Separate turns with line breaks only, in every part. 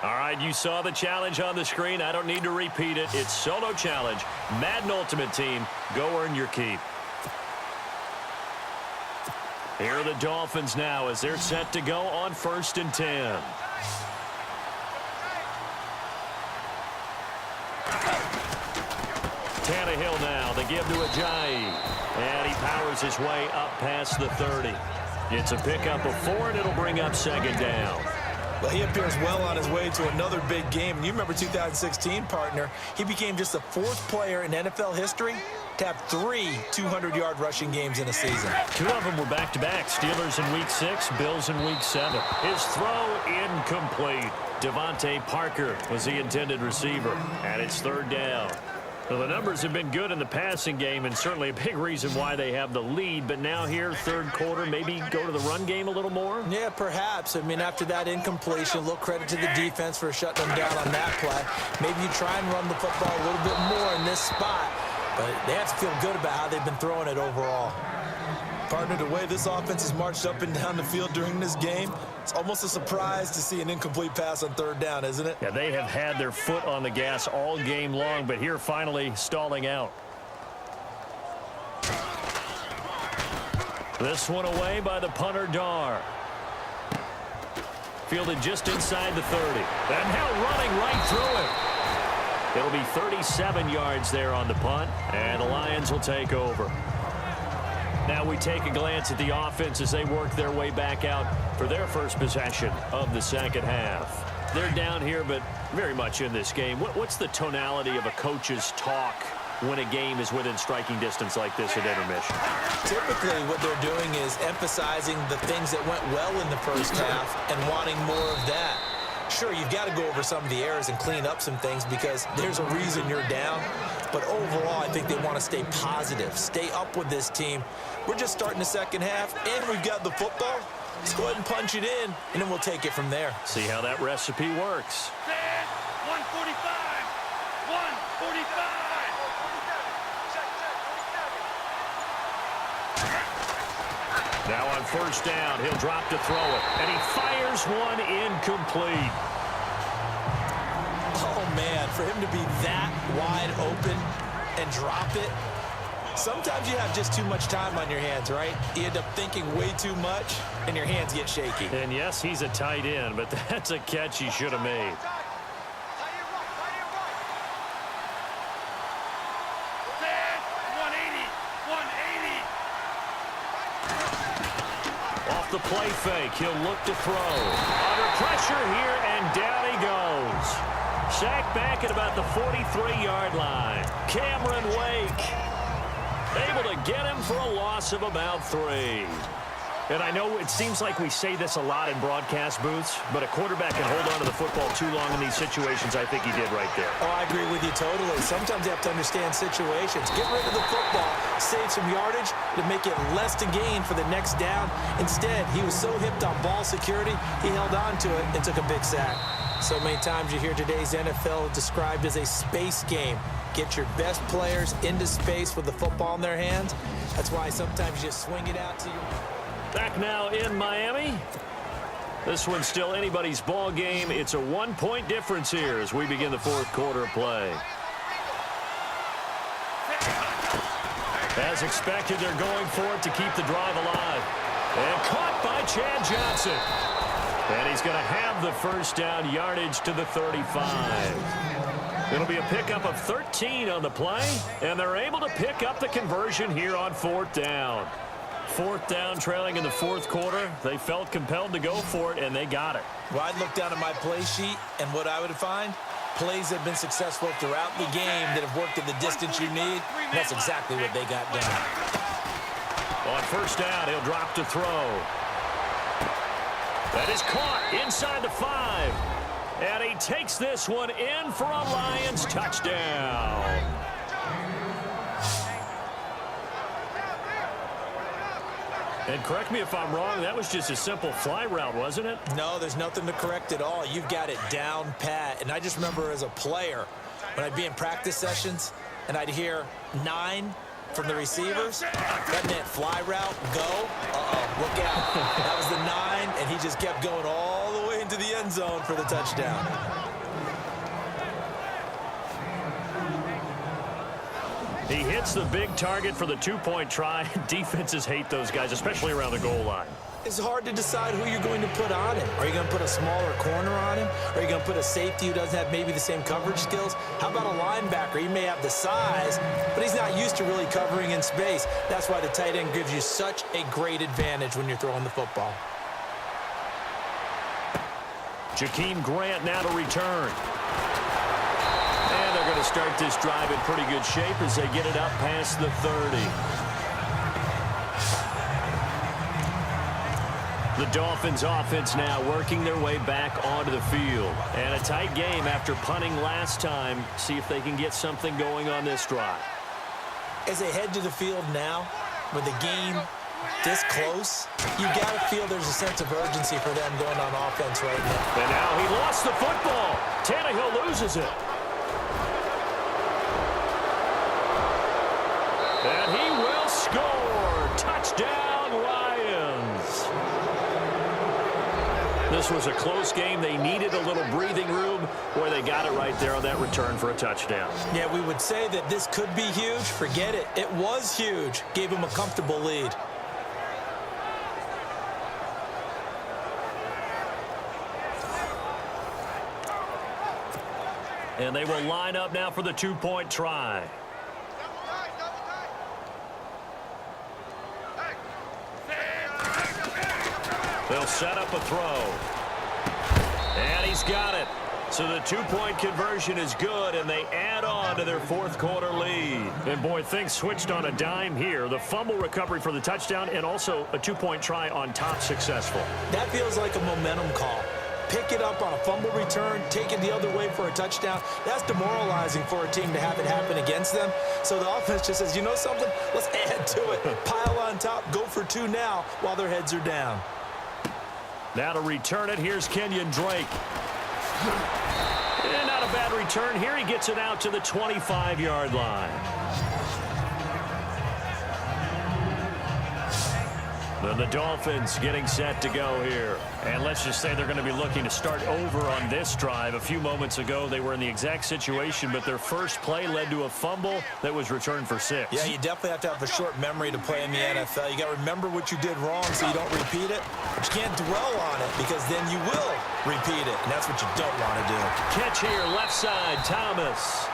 All right, you saw the challenge on the screen. I don't need to repeat it. It's solo challenge. Madden Ultimate Team. Go earn your keep. Here are the Dolphins now as they're set to go on 1st and 10. Tannehill now. They give to Ajayi. And he powers his way up past the 30. It's a pickup of 4, and it'll bring up 2nd down.
Well, he appears well on his way to another big game. And you remember 2016, partner. He became just the 4th player in NFL history to have 3 200-yard rushing games in a season.
2 of them were back-to-back. Steelers in Week 6, Bills in Week 7. His throw incomplete. Devontae Parker was the intended receiver. And it's 3rd down. Well, the numbers have been good in the passing game and certainly a big reason why they have the lead. But now here, 3rd quarter, maybe go to the run game a little more?
Yeah, perhaps. I mean, after that incompletion, a little credit to the defense for shutting them down on that play. Maybe you try and run the football a little bit more in this spot. But they have to feel good about how they've been throwing it overall. Partner, the way this offense has marched up and down the field during this game, it's almost a surprise to see an incomplete pass on 3rd down, isn't it?
Yeah, they have had their foot on the gas all game long, but here finally stalling out. This one away by the punter, Dar. Fielded just inside the 30. And now running right through it. It'll be 37 yards there on the punt, and the Lions will take over. Now we take a glance at the offense as they work their way back out for their first possession of the 2nd half. They're down here, but very much in this game. What's the tonality of a coach's talk when a game is within striking distance like this at intermission?
Typically, what they're doing is emphasizing the things that went well in the first half and wanting more of that. Sure, you've got to go over some of the errors and clean up some things because there's a reason you're down. But overall, I think they want to stay positive, stay up with this team. We're just starting the 2nd half, and we've got the football. Let's go ahead and punch it in, and then we'll take it from there.
See how that recipe works.
145. 145.
Now on 1st down, he'll drop to throw it, and he fires one incomplete.
Oh, man, for him to be that wide open and drop it, sometimes you have just too much time on your hands, right? You end up thinking way too much, and your hands get shaky.
And yes, he's a tight end, but that's a catch he should have made. The play fake. He'll look to throw. Under pressure here, and down he goes. Sacked back at about the 43-yard line. Cameron Wake able to get him for a loss of about 3. And I know it seems like we say this a lot in broadcast booths, but a quarterback can hold on to the football too long in these situations. I think he did right there.
Oh, I agree with you totally. Sometimes you have to understand situations. Get rid of the football, save some yardage to make it less to gain for the next down. Instead, he was so hipped on ball security, he held on to it and took a big sack. So many times you hear today's NFL described as a space game. Get your best players into space with the football in their hands. That's why sometimes you just swing it out to your...
Back now in Miami. This one's still anybody's ball game. It's a 1-point difference here as we begin the 4th quarter of play. As expected, they're going for it to keep the drive alive. And caught by Chad Johnson. And he's going to have the 1st down, yardage to the 35. It'll be a pickup of 13 on the play, and they're able to pick up the conversion here on 4th down. 4th down, trailing in the 4th quarter. They felt compelled to go for it, and they got it.
Well, I'd look down at my play sheet, and what I would find, plays that have been successful throughout the game that have worked at the distance you need. That's exactly what they got done.
On 1st down, he'll drop to throw. That is caught inside the 5. And he takes this one in for a Lions touchdown. And correct me if I'm wrong, that was just a simple fly route, wasn't it?
No, there's nothing to correct at all. You've got it down pat. And I just remember as a player, when I'd be in practice sessions and I'd hear 9 from the receivers, that meant fly route, go. Uh-oh, look out. That was the 9, and he just kept going all the way into the end zone for the touchdown.
He hits the big target for the two-point try. Defenses hate those guys, especially around the goal line.
It's hard to decide who you're going to put on him. Are you going to put a smaller corner on him? Are you going to put a safety who doesn't have maybe the same coverage skills? How about a linebacker? He may have the size, but he's not used to really covering in space. That's why the tight end gives you such a great advantage when you're throwing the football.
Jakeem Grant now to return. And they're going to start this drive in pretty good shape as they get it up past the 30. The Dolphins offense now working their way back onto the field. And a tight game after punting last time. See if they can get something going on this drive.
As they head to the field now, with the game this close, you got to feel there's a sense of urgency for them going on offense right now.
And now he lost the football. Tannehill loses it. And he will score. Touchdown, Lions. This was a close game. They needed a little breathing room. Boy, they got it right there on that return for a touchdown.
Yeah, we would say that this could be huge. Forget it. It was huge. Gave him a comfortable lead.
And they will line up now for the two-point try. They'll set up a throw. And he's got it. So the two-point conversion is good, and they add on to their fourth quarter lead. And, boy, things switched on a dime here. The fumble recovery for the touchdown and also a two-point try on top successful.
That feels like a momentum call. Pick it up on a fumble return, take it the other way for a touchdown. That's demoralizing for a team to have it happen against them. So the offense just says, you know something? Let's add to it. Pile on top, go for two now while their heads are down.
Now to return it, here's Kenyon Drake. And not a bad return here. He gets it out to the 25-yard line. Then the Dolphins getting set to go here. And let's just say they're going to be looking to start over on this drive. A few moments ago, they were in the exact situation, but their first play led to a fumble that was returned for 6.
Yeah, you definitely have to have a short memory to play in the NFL. You got to remember what you did wrong so you don't repeat it. But you can't dwell on it because then you will repeat it, and that's what you don't want to do.
Catch here, left side, Thomas.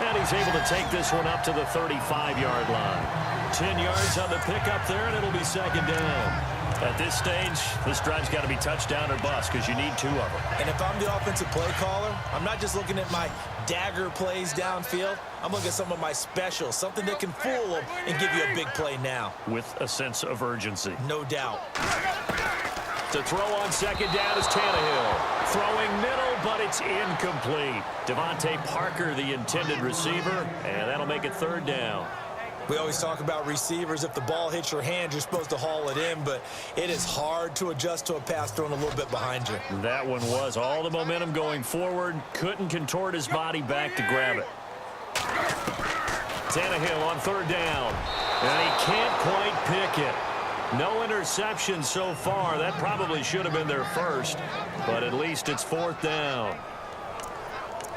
And he's able to take this one up to the 35-yard line. 10 yards on the pickup there, and it'll be second down. At this stage, this drive's got to be touchdown or bust because you need two of them.
And if I'm the offensive play caller, I'm not just looking at my dagger plays downfield. I'm looking at some of my specials, something that can fool them and give you a big play now.
With a sense of urgency.
No doubt.
To throw on second down is Tannehill. Throwing middle, but it's incomplete. Devontae Parker, the intended receiver, and that'll make it third down.
We always talk about receivers. If the ball hits your hand, you're supposed to haul it in, but it is hard to adjust to a pass thrown a little bit behind you.
That one was all the momentum going forward. Couldn't contort his body back to grab it. Tannehill on third down, and he can't quite pick it. No interception so far. That probably should have been their first, but at least it's fourth down.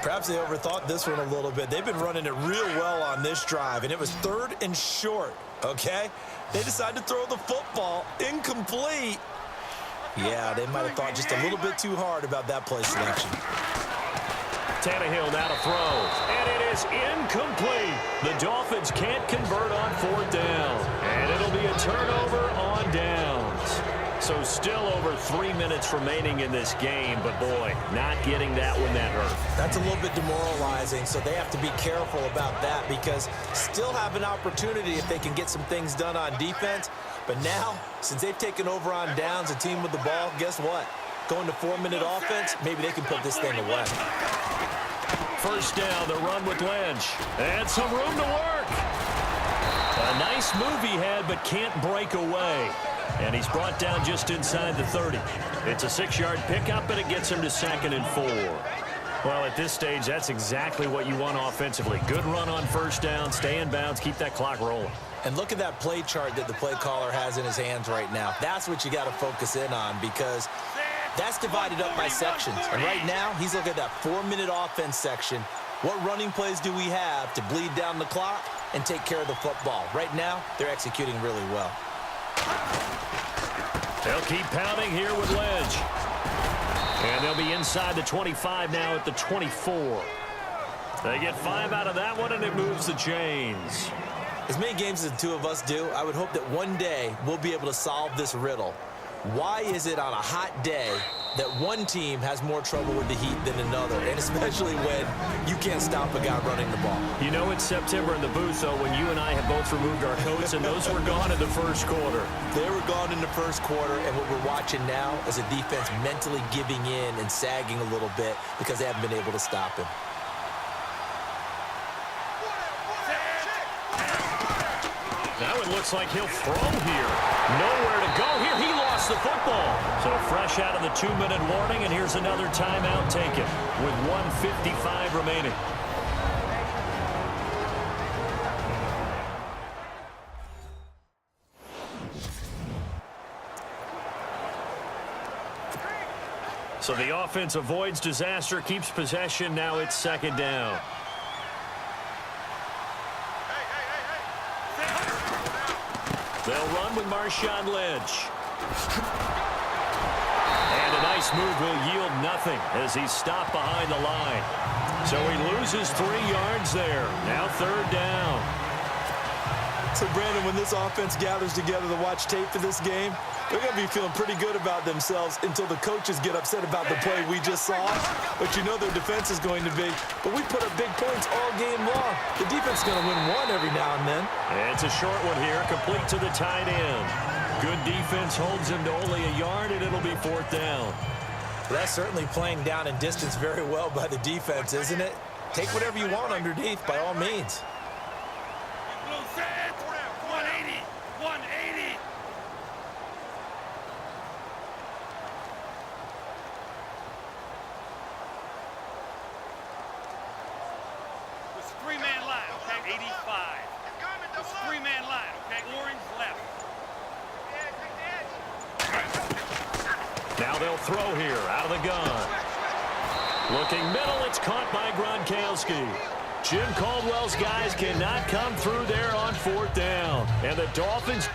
Perhaps they overthought this one a little bit. They've been running it real well on this drive, and it was third and short, okay? They decided to throw the football incomplete. Yeah, they might have thought just a little bit too hard about that play selection.
Tannehill now to throw, and it is incomplete. The Dolphins can't convert on fourth down, and it'll be a turnover on downs. So still over 3 minutes remaining in this game, but boy, not getting that one that hurt.
That's a little bit demoralizing, so they have to be careful about that because still have an opportunity if they can get some things done on defense. But now, since they've taken over on downs, a team with the ball, guess what? Going to 4-minute offense, maybe they can put this thing away.
First down, the run with Lynch. And some room to work. A nice move he had, but can't break away. And he's brought down just inside the 30. It's a 6-yard pickup, and it gets him to 2nd and 4. Well, at this stage, that's exactly what you want offensively. Good run on first down, stay in bounds, keep that clock rolling.
And look at that play chart that the play caller has in his hands right now. That's what you got to focus in on because That's divided up by sections. And right now, he's looking at that 4-minute offense section. What running plays do we have to bleed down the clock and take care of the football? Right now, they're executing really well.
They'll keep pounding here with Ledge. And they'll be inside the 25 now at the 24. They get 5 out of that one, and it moves the chains.
As many games as the two of us do, I would hope that one day we'll be able to solve this riddle. Why is it on a hot day that one team has more trouble with the heat than another, and especially when you can't stop a guy running the ball?
You know it's September in the booth, though, when you and I have both removed our coats, and those were gone in the first quarter.
They were gone in the first quarter, and what we're watching now is a defense mentally giving in and sagging a little bit because they haven't been able to stop him.
Now it looks like he'll throw here. Nowhere to go here. He lost the football. So fresh out of the 2-minute warning, and here's another timeout taken with 1:55 remaining. So the offense avoids disaster, keeps possession. Now it's second down. They'll run with Marshawn Lynch. And a nice move will yield nothing as he's stopped behind the line. So he loses 3 yards there. Now third down.
So, Brandon, when this offense gathers together to watch tape for this game, they're going to be feeling pretty good about themselves until the coaches get upset about the play we just saw. But you know their defense is going to be. But we put up big points all game long. The defense is going to win one every now and then.
And it's a short one here, complete to the tight end. Good defense holds him to only a yard, and it'll be fourth down.
That's certainly playing down in distance very well by the defense, isn't it? Take whatever you want underneath, by all means.
180. 180. It's a 3-man line, okay? 85. It's a 3-man line, okay? Orange left.
Now they'll throw here out of the gun. Looking middle, it's caught by Gronkowski. Jim Caldwell's guys cannot come through there on fourth down. And the Dolphins...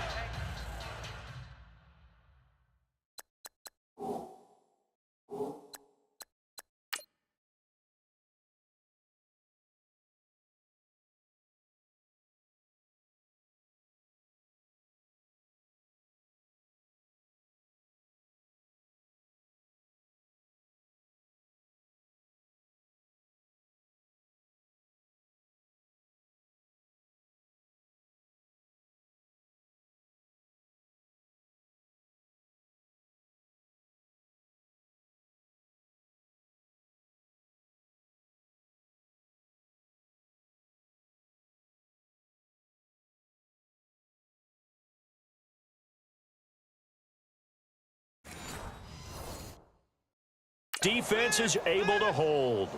Defense is able to hold.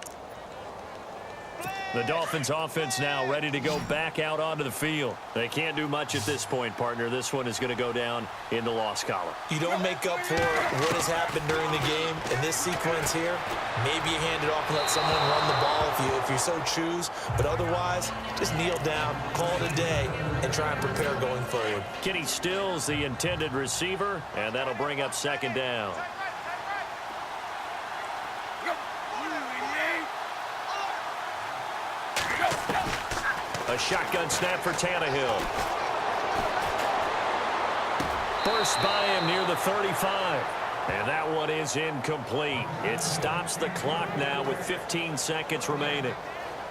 The Dolphins offense now ready to go back out onto the field. They can't do much at this point, partner. This one is going to go down in the loss column.
You don't make up for what has happened during the game in this sequence here. Maybe you hand it off and let someone run the ball if you so choose. But otherwise, just kneel down, call it a day, and try and prepare going forward.
Kenny Stills, the intended receiver, and that'll bring up second down. A shotgun snap for Tannehill. Burst by him near the 35. And that one is incomplete. It stops the clock now with 15 seconds remaining.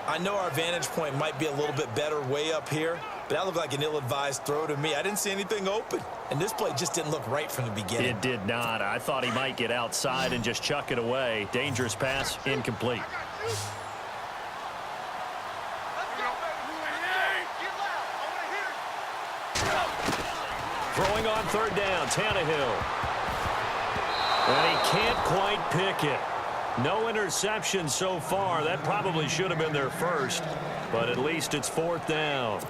I know our vantage point might be a little bit better way up here, but that looked like an ill-advised throw to me. I didn't see anything open, and this play just didn't look right from the beginning.
It did not. I thought he might get outside and just chuck it away. Dangerous pass, incomplete. Throwing on third down, Tannehill. And he can't quite pick it. No interception so far. That probably should have been their first, but at least it's fourth down.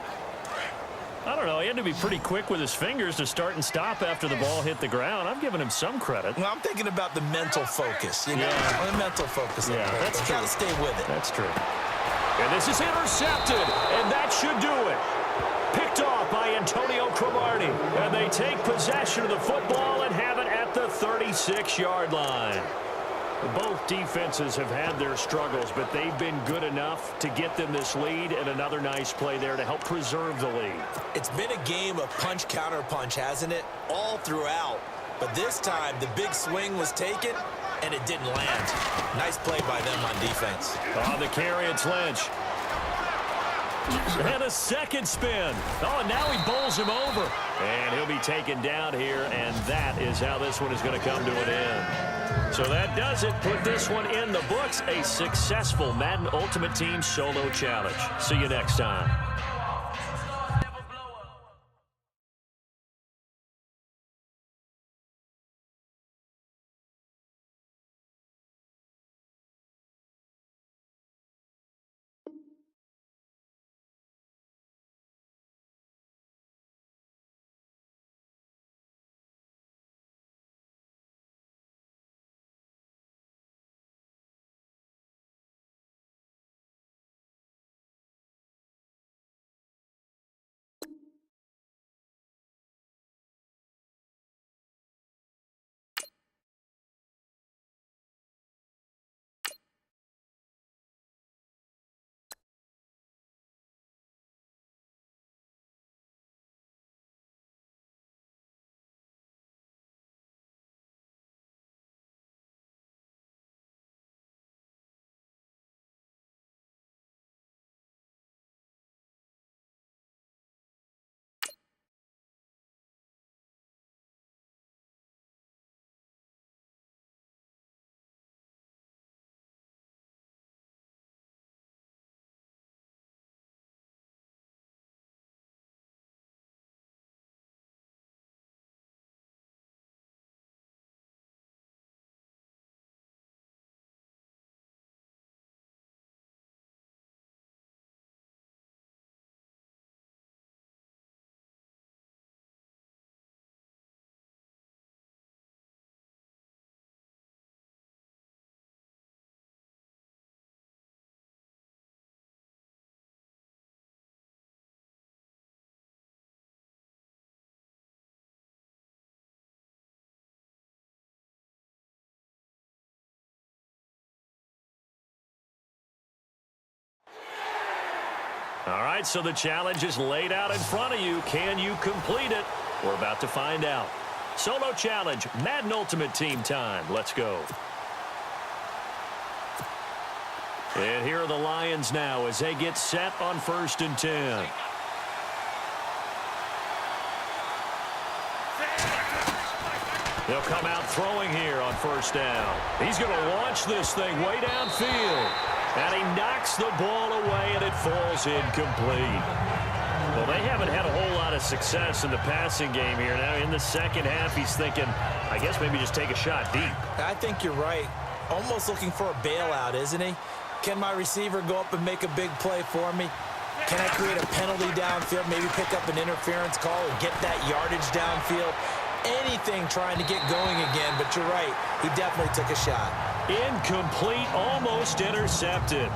I don't know. He had to be pretty quick with his fingers to start and stop after the ball hit the ground. I'm giving him some credit.
Well, I'm thinking about the mental focus, you know?
Yeah.
The mental focus.
Yeah, that's true.
Got to stay with it.
That's true. And this is intercepted, and that should do it. Picked off by Antonio Cromartie. And they take possession of the football and have it at the 36-yard line. Both defenses have had their struggles, but they've been good enough to get them this lead, and another nice play there to help preserve the lead.
It's been a game of punch-counter-punch, hasn't it? All throughout. But this time, the big swing was taken, and it didn't land. Nice play by them on defense.
On the carry, it's Lynch. And a second spin. Oh, and now he bowls him over. And he'll be taken down here, and that is how this one is going to come to an end. So that does it. Put this one in the books. A successful Madden Ultimate Team Solo Challenge. See you next time. All right, so the challenge is laid out in front of you. Can you complete it? We're about to find out. Solo challenge, Madden Ultimate Team time. Let's go. And here are the Lions now as they get set on 1st and 10. They'll come out throwing here on 1st down. He's going to launch this thing way downfield. And he knocks the ball away, and it falls incomplete. Well, they haven't had a whole lot of success in the passing game here. Now, in the second half, he's thinking, I guess maybe just take a shot deep.
I think you're right. Almost looking for a bailout, isn't he? Can my receiver go up and make a big play for me? Can I create a penalty downfield, maybe pick up an interference call and get that yardage downfield? Anything trying to get going again, but you're right. He definitely took a shot.
Incomplete, almost intercepted.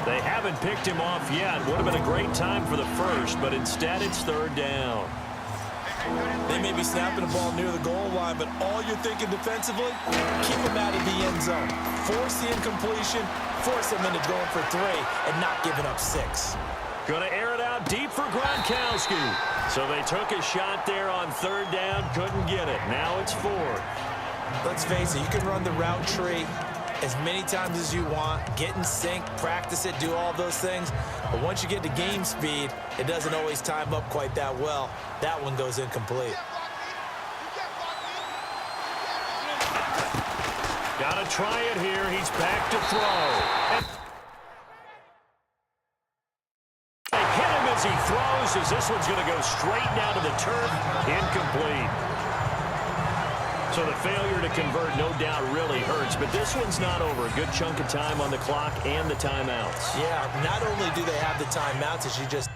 They haven't picked him off yet. Would have been a great time for the first, but instead it's 3rd down.
They may be snapping the ball near the goal line, but all you're thinking defensively, keep him out of the end zone. Force the incompletion, force him into going for 3 and not giving up 6.
Going to air it out deep for Gronkowski. So they took a shot there on 3rd down, couldn't get it. Now it's 4th.
Let's face it, you can run the route tree as many times as you want, get in sync, practice it, do all those things. But once you get to game speed, it doesn't always time up quite that well. That one goes incomplete.
Got to try it here. He's back to throw. They hit him as he throws, as this one's going to go straight down to the turf. Incomplete. So the failure to convert, no doubt, really hurts. But this one's not over. A good chunk of time on the clock and the timeouts.
Yeah, not only do they have the timeouts, as you just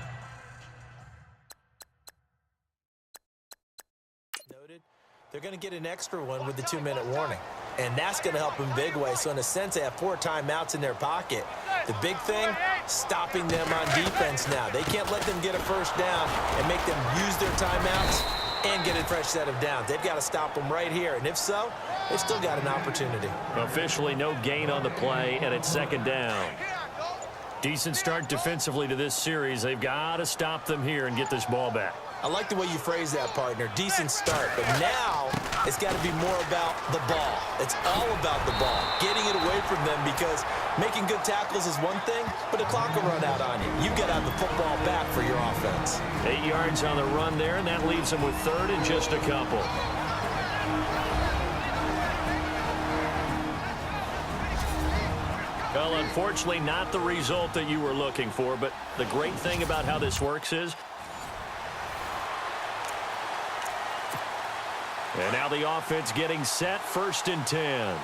They're going to get an extra one with the 2-minute warning. And that's going to help them big way. So in a sense, they have 4 timeouts in their pocket. The big thing, stopping them on defense now. They can't let them get a first down and make them use their timeouts and get a fresh set of downs. They've got to stop them right here. And if so, they've still got an opportunity.
Officially no gain on the play, and it's second down. Decent start defensively to this series. They've got to stop them here and get this ball back.
I like the way you phrase that, partner. Decent start. But now it's got to be more about the ball. It's all about the ball, getting it away from them, because making good tackles is one thing, but the clock will run out on you. You've got to have the football back for your offense.
8 yards on the run there, and that leaves them with third and just a couple. Well, unfortunately, not the result that you were looking for, but the great thing about how this works is, and now the offense getting set, 1st and 10.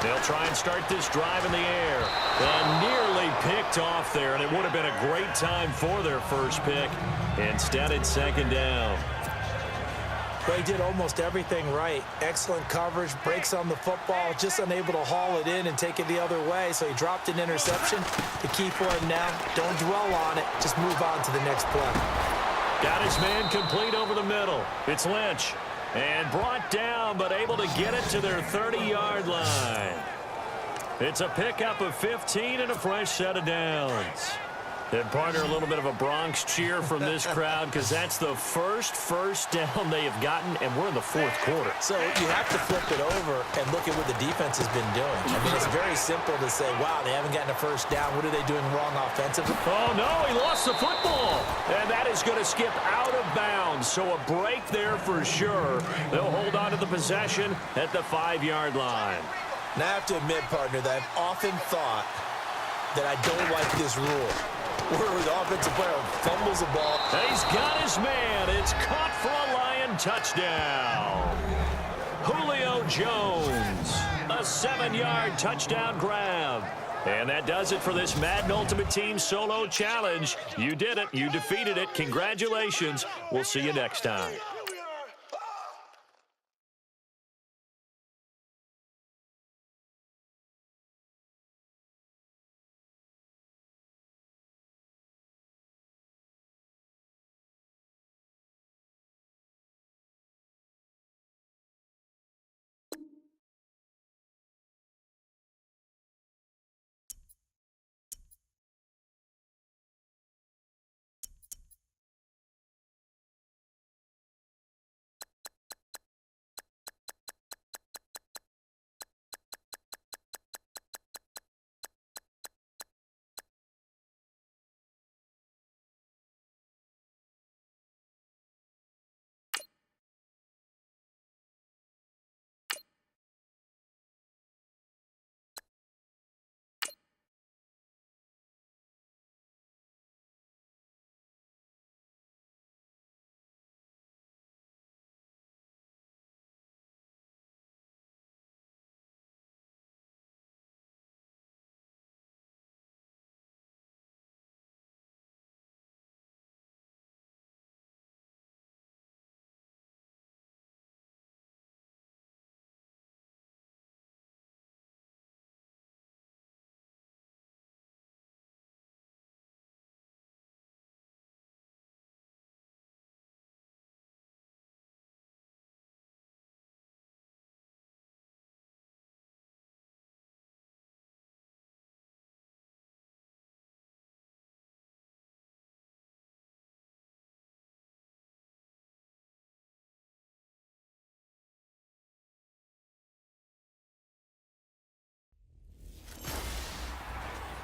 They'll try and start this drive in the air. And nearly picked off there, and it would have been a great time for their first pick. Instead, it's second down.
They did almost everything right. Excellent coverage, breaks on the football, just unable to haul it in and take it the other way. So he dropped an interception. The key for him now, don't dwell on it. Just move on to the next play.
Got his man complete over the middle. It's Lynch. And brought down, but able to get it to their 30-yard line. It's a pickup of 15 and a fresh set of downs. And, partner, a little bit of a Bronx cheer from this crowd, because that's the first down they have gotten, and we're in the 4th quarter.
So you have to flip it over and look at what the defense has been doing. I mean, it's very simple to say, wow, they haven't gotten a first down. What are they doing wrong offensively?
Oh, no, he lost the football. And that is going to skip out of bounds. So a break there for sure. They'll hold on to the possession at the 5-yard line.
Now, I have to admit, partner, that I've often thought that I don't like this rule, where the offensive player fumbles the ball.
And he's got his man. It's caught for a Lion touchdown. Julio Jones, a 7-yard touchdown grab. And that does it for this Madden Ultimate Team Solo Challenge. You did it. You defeated it. Congratulations. We'll see you next time.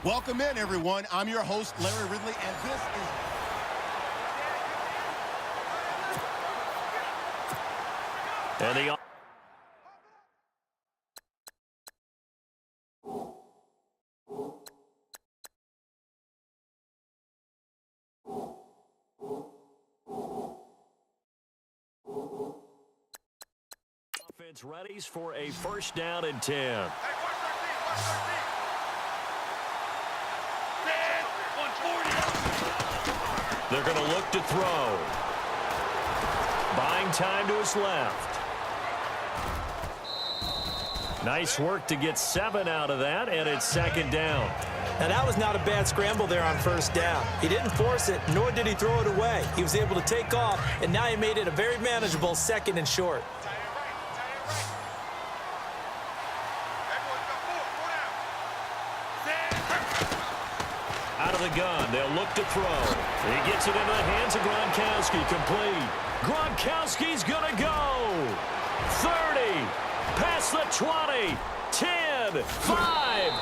Welcome in, everyone. I'm your host, Larry Ridley, and this is...
And the offense readies for a 1st down and 10. They're going to look to throw. Buying time to his left. Nice work to get 7 out of that, and it's second down.
Now, that was not a bad scramble there on first down. He didn't force it, nor did he throw it away. He was able to take off, and now he made it a very manageable second and short.
Out of the gun, they'll look to throw. He gets it into the hands of Gronkowski, complete. Gronkowski's gonna go. 30, past the 20, 10, 5.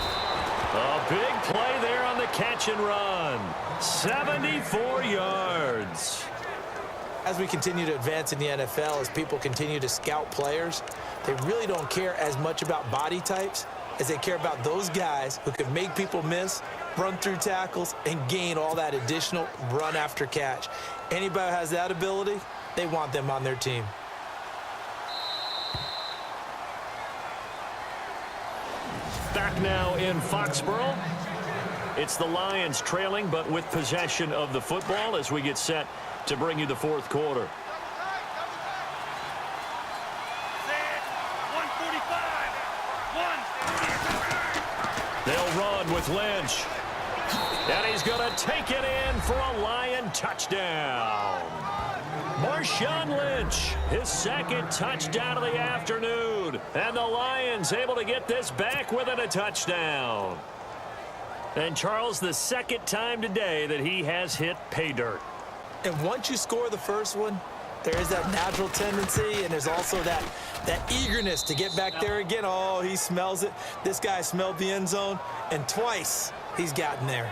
A big play there on the catch and run. 74 yards.
As we continue to advance in the NFL, as people continue to scout players, they really don't care as much about body types as they care about those guys who can make people miss, run through tackles, and gain all that additional run after catch. Anybody who has that ability, they want them on their team.
Back now in Foxborough. It's the Lions trailing, but with possession of the football as we get set to bring you the fourth quarter.
145.
They'll run with Lynch. And he's going to take it in for a Lion touchdown. Marshawn Lynch, his second touchdown of the afternoon. And the Lions able to get this back within a touchdown. And Charles, the second time today that he has hit pay dirt.
And once you score the first one, there is that natural tendency, and there's also that eagerness to get back there again. Oh, he smells it. This guy smelled the end zone, and twice he's gotten there.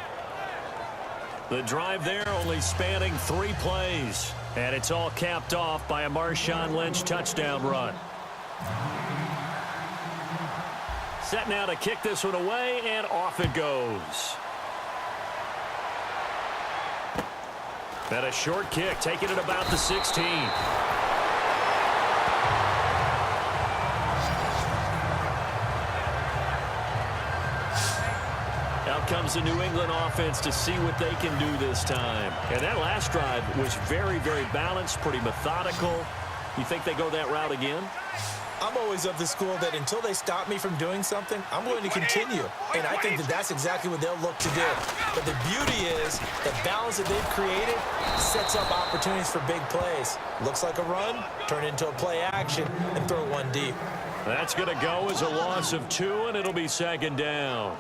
The drive there only spanning 3 plays. And it's all capped off by a Marshawn Lynch touchdown run. Set now to kick this one away, and off it goes. And a short kick, taking it about the 16. Out comes the New England offense to see what they can do this time. And that last drive was very, very balanced, pretty methodical. You think they go that route again?
I'm always of the school that until they stop me from doing something, I'm going to continue. And I think that that's exactly what they'll look to do. But the beauty is the balance that they've created sets up opportunities for big plays. Looks like a run, turn it into a play action, and throw one deep.
That's going to go as a loss of 2, and it'll be second down.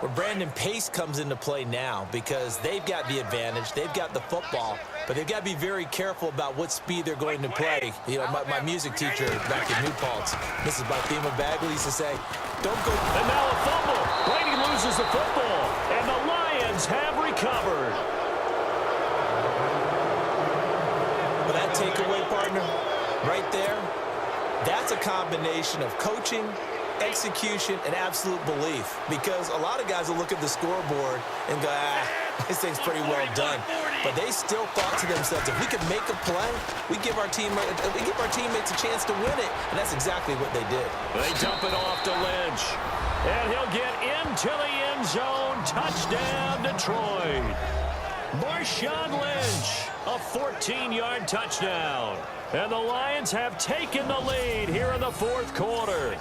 Where Brandon Pace comes into play now because they've got the advantage, they've got the football, but they've got to be very careful about what speed they're going to play. You know, my music teacher back in New Paltz, Mrs. Barthema Bagley, used to say, don't go.
And now a fumble. Brady loses the football, and the Lions have recovered.
But that takeaway, partner, right there, that's a combination of coaching, execution, and absolute belief, because a lot of guys will look at the scoreboard and go, this thing's pretty well done, but they still thought to themselves, if we could make a play, we give our teammates a chance to win it, and that's exactly what they did.
They dump it off to Lynch, and he'll get into the end zone. Touchdown, Detroit. Marshawn Lynch, a 14-yard touchdown, and the Lions have taken the lead here in the fourth quarter.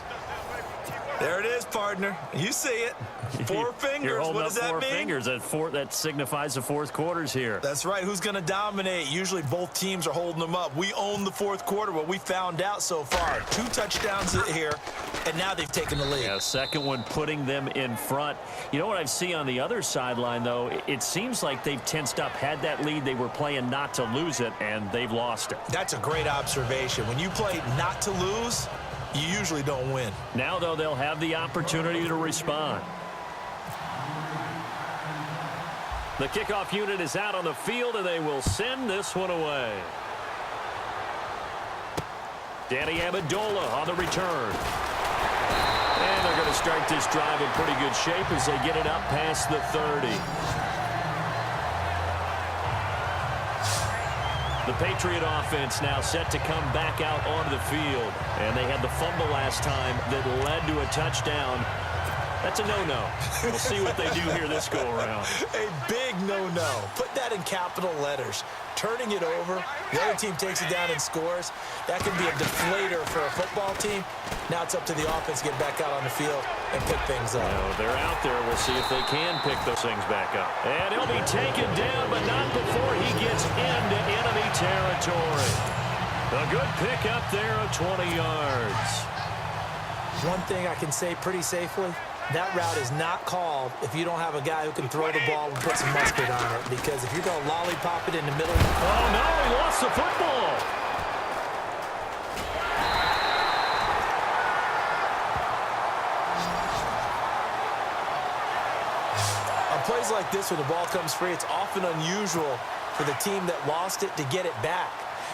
There it is, partner. You see it. 4 fingers.
You're holding
what
up
does that
4
mean?
fingers. That signifies the fourth quarter's here.
That's right. Who's going to dominate? Usually both teams are holding them up. We own the fourth quarter, what we found out so far. 2 touchdowns here, and now they've taken the lead.
Yeah, second one putting them in front. You know what I see on the other sideline, though? It seems like they've tensed up. Had that lead, they were playing not to lose it, and they've lost it.
That's a great observation. When you play not to lose, you usually don't win.
Now, though, they'll have the opportunity to respond. The kickoff unit is out on the field, and they will send this one away. Danny Amendola on the return. And they're going to start this drive in pretty good shape as they get it up past the 30. The Patriot offense now set to come back out onto the field. And they had the fumble last time that led to a touchdown. That's a no-no. We'll see what they do here this go-around.
A big no-no. Put that in capital letters. Turning it over, the other team takes it down and scores. That can be a deflator for a football team. Now it's up to the offense to get back out on the field and pick things up.
They're out there. We'll see if they can pick those things back up. And he'll be taken down, but not before he gets into enemy territory. A good pick up there of 20 yards.
One thing I can say pretty safely, that route is not called if you don't have a guy who can throw the ball and put some mustard on it. Because if you're going to lollipop it in the middle.
Oh, no, he lost the football.
On plays like this where the ball comes free, it's often unusual for the team that lost it to get it back.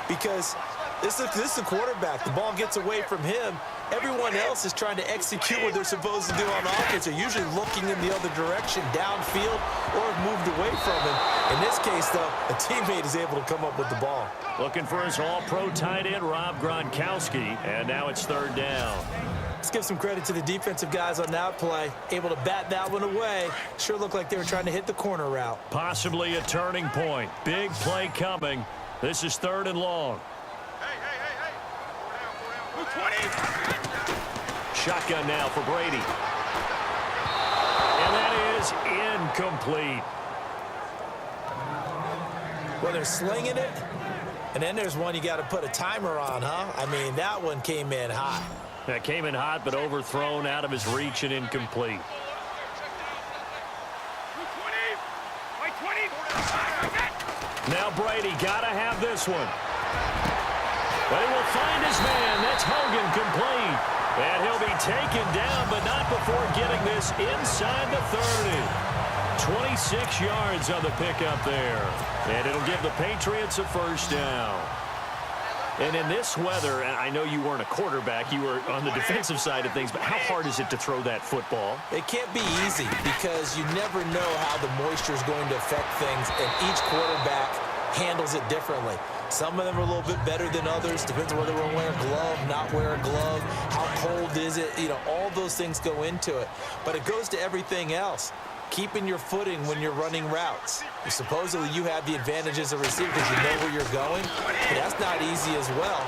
Because this is a quarterback. The ball gets away from him. Everyone else is trying to execute what they're supposed to do on offense. They're usually looking in the other direction, downfield, or have moved away from him. In this case, though, a teammate is able to come up with the ball.
Looking for his all-pro tight end, Rob Gronkowski, and now it's third down.
Let's give some credit to the defensive guys on that play. Able to bat that one away. Sure looked like they were trying to hit the corner route.
Possibly a turning point. Big play coming. This is third and long. Shotgun now for Brady. And that is incomplete.
Well, they're slinging it, and then there's one you got to put a timer on, huh? I mean, that one came in hot.
That came in hot, but overthrown out of his reach and incomplete. Now Brady got to have this one. But he will find his man. That's Hogan complete. And he'll be taken down, but not before getting this inside the 30. 26 yards on the pickup there. And it'll give the Patriots a first down. And in this weather, and I know you weren't a quarterback, you were on the defensive side of things, but how hard is it to throw that football?
It can't be easy because you never know how the moisture is going to affect things, and each quarterback handles it differently. Some of them are a little bit better than others. Depends on whether we're wearing a glove, not wear a glove. How cold is it? You know, all those things go into it. But it goes to everything else. Keeping your footing when you're running routes. Supposedly you have the advantage as a receiver because you know where you're going. But that's not easy as well.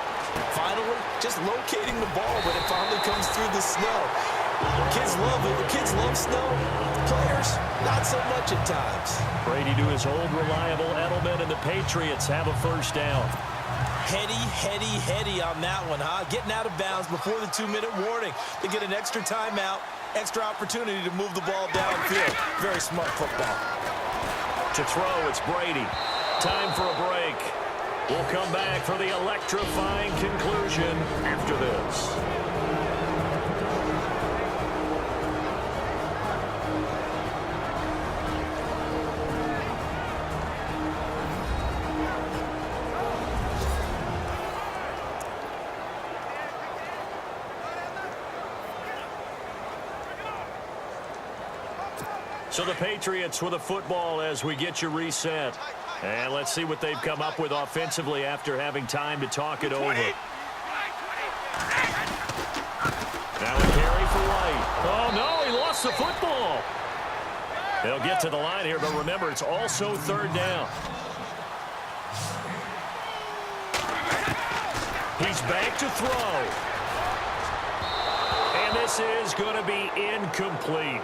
Finally, just locating the ball when it finally comes through the snow. Kids love it. The kids love snow. Players, not so much at times.
Brady to his old reliable Edelman, and the Patriots have a first down. Heady on that one, huh? Getting out of bounds before the 2-minute warning. They get an extra timeout, extra opportunity to move the ball downfield. Very smart football. To throw, it's Brady. Time for a break. We'll come back for the electrifying conclusion after this. So the Patriots with a football as we get you reset. And let's see what they've come up with offensively after having time to talk it over. Now a carry for White. Oh, no, he lost the football. They'll get to the line here, but remember, it's also third down. He's back to throw. And this is going to be incomplete.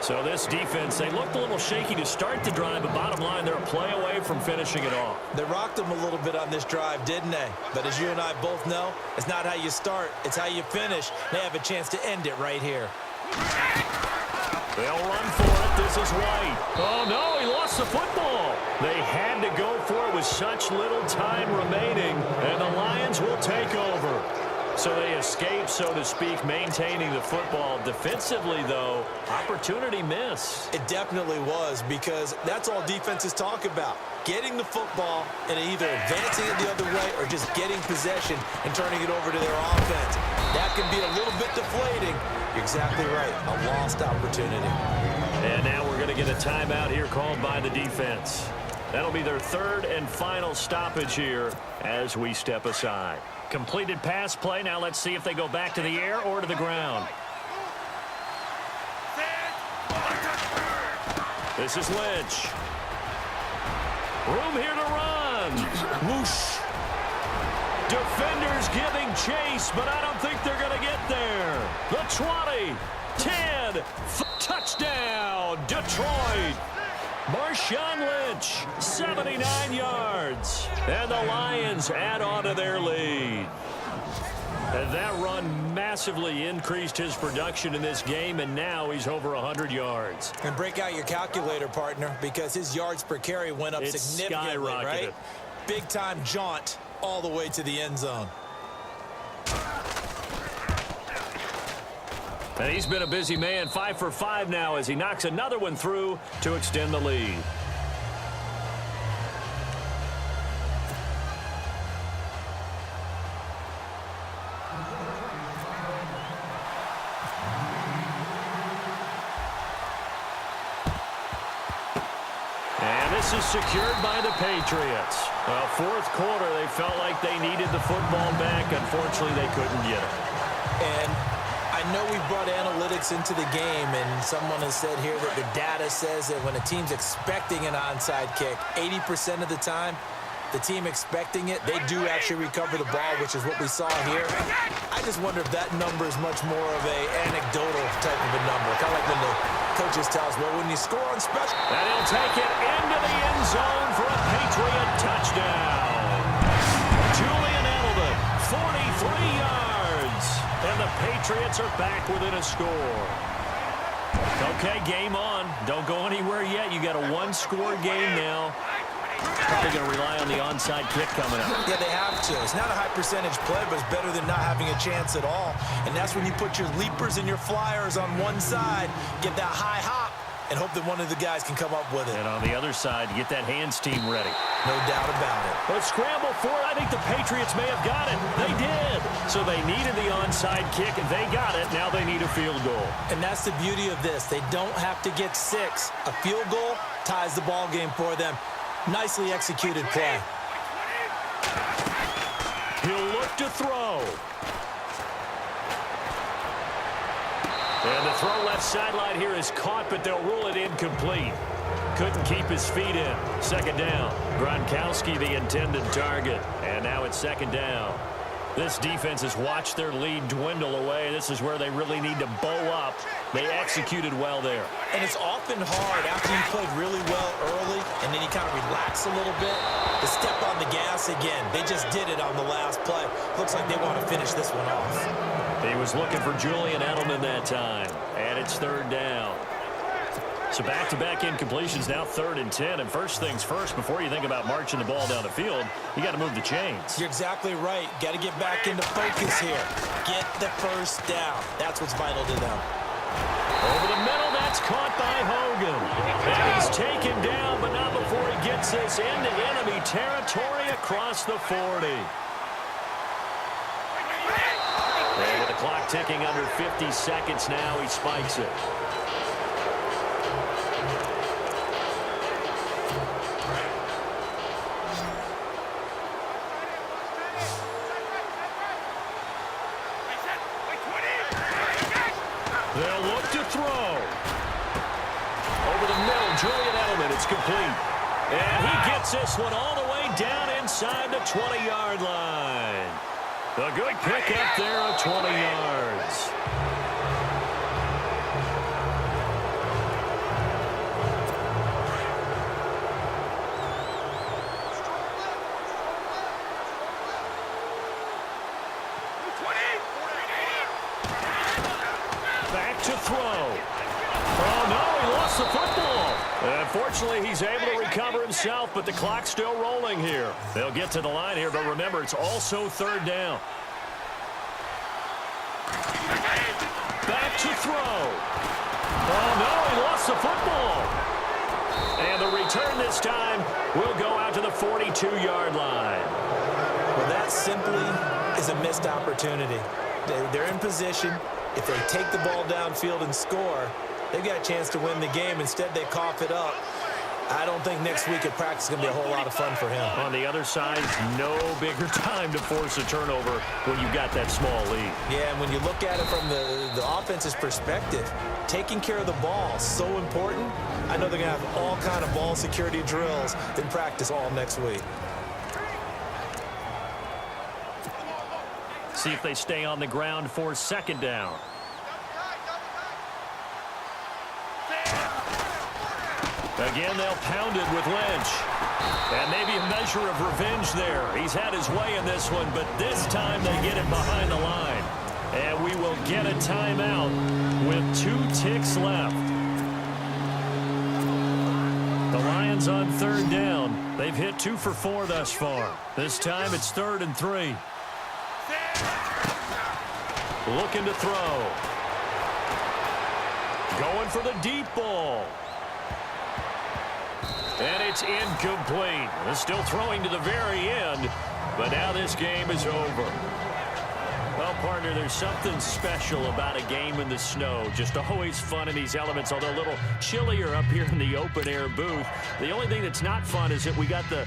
So this defense, they looked a little shaky to start the drive, but bottom line, they're a play away from finishing it off. They rocked them a little bit on this drive, didn't they? But as you and I both know, it's not how you start, it's how you finish. They have a chance to end it right here. They'll run for it. This is White. Oh, no, he lost the football. They had to go for it with such little time remaining, and the Lions will take over. So they escape, so to speak, maintaining the football. Defensively, though, opportunity miss. It definitely was, because that's all defenses talk about. Getting the football and either advancing it the other way or just getting possession and turning it over to their offense. That can be a little bit deflating. You're exactly right. A lost opportunity. And now we're going to get a timeout here called by the defense. That'll be their third and final stoppage here as we step aside. Completed pass play. Now let's see if they go back to the air or to the ground. This is Lynch. Room here to run. Whoosh. Defenders giving chase, but I don't think they're going to get there. The 20, 10, touchdown, Detroit. Marshawn Lynch, 79 yards. And the Lions add on to their lead. And that run massively increased his production in this game, and now he's over 100 yards.
And break out your calculator, partner, because his yards per carry went up significantly, right? Big-time jaunt all the way to the end zone.
And he's been a busy man, 5 for 5 now as he knocks another one through to extend the lead. And this is secured by the Patriots. Well, fourth quarter, they felt like they needed the football back. Unfortunately, they couldn't get it.
And I know we brought analytics into the game, and someone has said here that the data says that when a team's expecting an onside kick, 80% of the time, the team expecting it, they do actually recover the ball, which is what we saw here. I just wonder if that number is much more of a anecdotal type of a number, kind of like when the coaches tell us, well, when you score on special.
And he'll take it into the end zone for a Patriot touchdown. Julian Edelman, 43 yards. And the Patriots are back within a score. Okay, game on. Don't go anywhere yet. You got a one-score game now. Probably going to rely on the onside kick coming up.
Yeah, they have to. It's not a high percentage play, but it's better than not having a chance at all. And that's when you put your leapers and your flyers on one side, get that high hop, and hope that one of the guys can come up with it.
And on the other side, get that hands team ready.
No doubt about it.
But scramble for it. I think the Patriots may have got it. They did. So they needed the onside kick, and they got it. Now they need a field goal.
And that's the beauty of this. They don't have to get 6. A field goal ties the ball game for them. Nicely executed play.
He'll look to throw. And the throw left sideline here is caught, but they'll rule it incomplete. Couldn't keep his feet in. Second down. Gronkowski, the intended target. And now it's second down. This defense has watched their lead dwindle away. This is where they really need to bow up. They executed well there.
And it's often hard after you played really well early and then you kind of relax a little bit to step on the gas again. They just did it on the last play. Looks like they want to finish this one off.
He was looking for Julian Edelman that time. And it's third down. So back-to-back incompletions, now 3rd and 10. And first things first, before you think about marching the ball down the field, you got to move the chains.
You're exactly right. Got to get back into focus here. Get the first down. That's what's vital to them.
Over the middle, that's caught by Hogan. And he's taken down, but not before he gets this into enemy territory across the 40. And with the clock ticking under 50 seconds now, he spikes it. They'll look to throw. Over the middle, Julian Edelman. It's complete. And he gets this one all the way down inside the 20-yard line. A good pick up there of 20 yards. Back to throw. Oh, no, he lost the football. Unfortunately, he's able to recover himself, but the clock's still rolling here. They'll get to the line here, but remember, it's also third down. Back to throw. Oh, no, he lost the football. And the return this time will go out to the 42-yard line.
Well, that simply is a missed opportunity. They're in position. If they take the ball downfield and score, they've got a chance to win the game. Instead, they cough it up. I don't think next week at practice is going to be a whole lot of fun for him.
On the other side, no bigger time to force a turnover when you've got that small lead.
Yeah, and when you look at it from the offense's perspective, taking care of the ball is so important. I know they're going to have all kind of ball security drills in practice all next week.
See if they stay on the ground for second down. Again, they'll pound it with Lynch. And maybe a measure of revenge there. He's had his way in this one, but this time they get it behind the line. And we will get a timeout with 2 ticks left. The Lions on third down. They've hit 2 for 4 thus far. This time it's 3rd and 3. Looking to throw. Going for the deep ball. And it's incomplete. They're still throwing to the very end, but now this game is over. Well, partner, there's something special about a game in the snow. Just always fun in these elements, although a little chillier up here in the open-air booth. The only thing that's not fun is that we got the...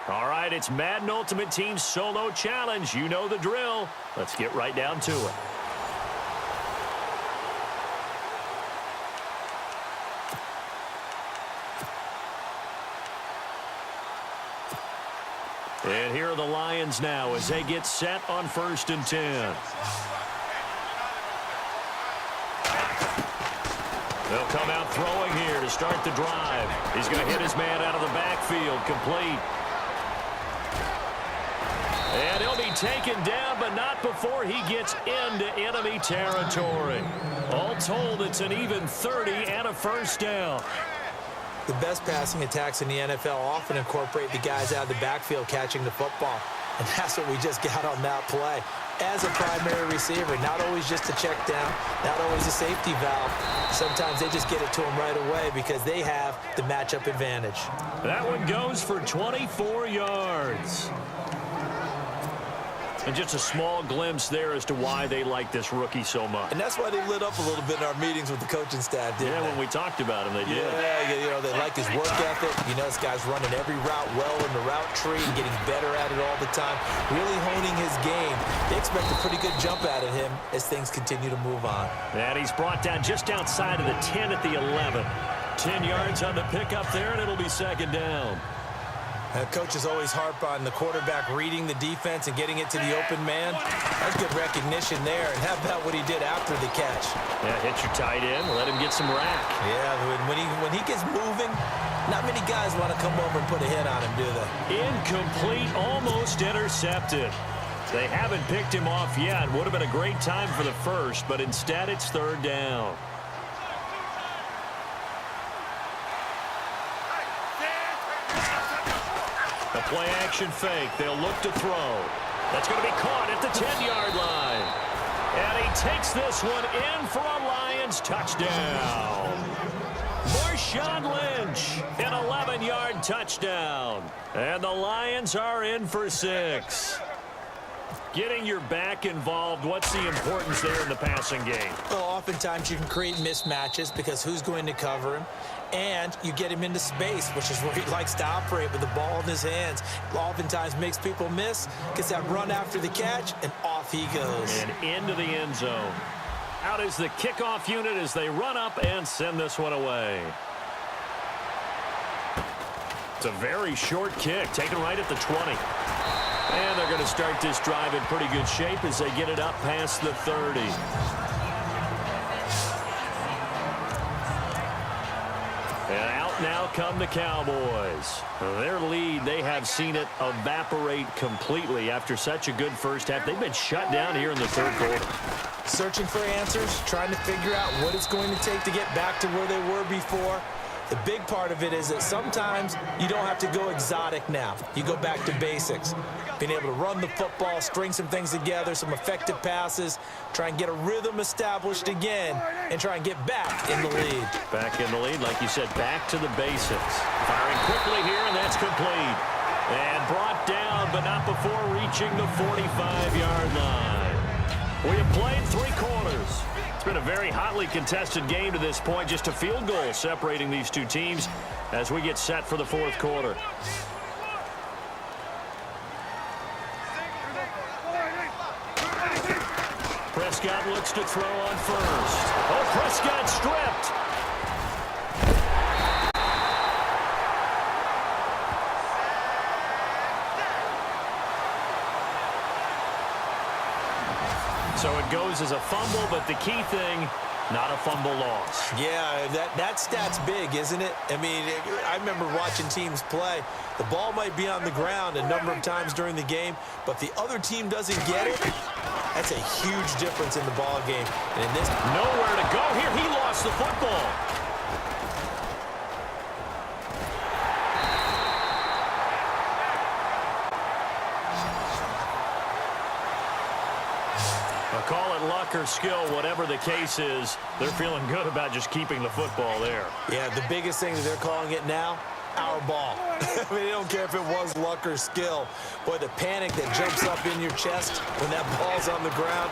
All right, it's Madden Ultimate Team Solo Challenge. You know the drill. Let's get right down to it. And here are the Lions now as they get set on 1st and 10. They'll come out throwing here to start the drive. He's going to hit his man out of the backfield, complete. And he'll be taken down, but not before he gets into enemy territory. All told, it's an even 30 and a first down.
The best passing attacks in the NFL often incorporate the guys out of the backfield catching the football. And that's what we just got on that play. As a primary receiver, not always just a check down, not always a safety valve. Sometimes they just get it to him right away because they have the matchup advantage.
That one goes for 24 yards. And just a small glimpse there as to why they like this rookie so much.
And that's why they lit up a little bit in our meetings with the coaching staff, didn't they?
When we talked about him, they did.
Yeah, you know, they like his work ethic. You know, this guy's running every route well in the route tree and getting better at it all the time, really honing his game. They expect a pretty good jump out of him as things continue to move on.
And he's brought down just outside of the 10 at the 11. 10 yards on the pickup there, and it'll be second down.
Coaches always harp on the quarterback reading the defense and getting it to the open man. That's good recognition there. And how about what he did after the catch?
Yeah, hit your tight end, let him get some rack.
Yeah, when he gets moving, not many guys want to come over and put a hit on him, do they?
Incomplete, almost intercepted. They haven't picked him off yet. Would have been a great time for the first, but instead it's third down. A play-action fake. They'll look to throw. That's going to be caught at the 10-yard line. And he takes this one in for a Lions touchdown. Marshawn Lynch, an 11-yard touchdown. And the Lions are in for 6. Getting your back involved, what's the importance there in the passing game?
Well, oftentimes you can create mismatches because who's going to cover him? And you get him into space, which is where he likes to operate with the ball in his hands. Oftentimes makes people miss, gets that run after the catch, and off he goes.
And into the end zone. Out is the kickoff unit as they run up and send this one away. It's a very short kick, taken right at the 20. And they're going to start this drive in pretty good shape as they get it up past the 30. And out now come the Cowboys. Their lead, they have seen it evaporate completely after such a good first half. They've been shut down here in the third quarter.
Searching for answers, trying to figure out what it's going to take to get back to where they were before. The big part of it is that sometimes you don't have to go exotic now. You go back to basics. Being able to run the football, string some things together, some effective passes, try and get a rhythm established again, and try and get back in the lead.
Back in the lead, like you said, back to the basics. Firing quickly here, and that's complete. And brought down, but not before reaching the 45-yard line. We have played 3 quarters. It's been a very hotly contested game to this point. Just a field goal separating these two teams as we get set for the fourth quarter. Prescott looks to throw on first. Oh, Prescott stripped. So it goes as a fumble, but the key thing, not a fumble loss.
Yeah, that stat's big, isn't it? I mean, I remember watching teams play. The ball might be on the ground a number of times during the game, but if the other team doesn't get it, that's a huge difference in the ball game. And in this,
nowhere to go here. He lost the football. Call it luck or skill, whatever the case is, they're feeling good about just keeping the football there.
Yeah, the biggest thing that they're calling it now, our ball. I mean, they don't care if it was luck or skill. Boy, the panic that jumps up in your chest when that ball's on the ground,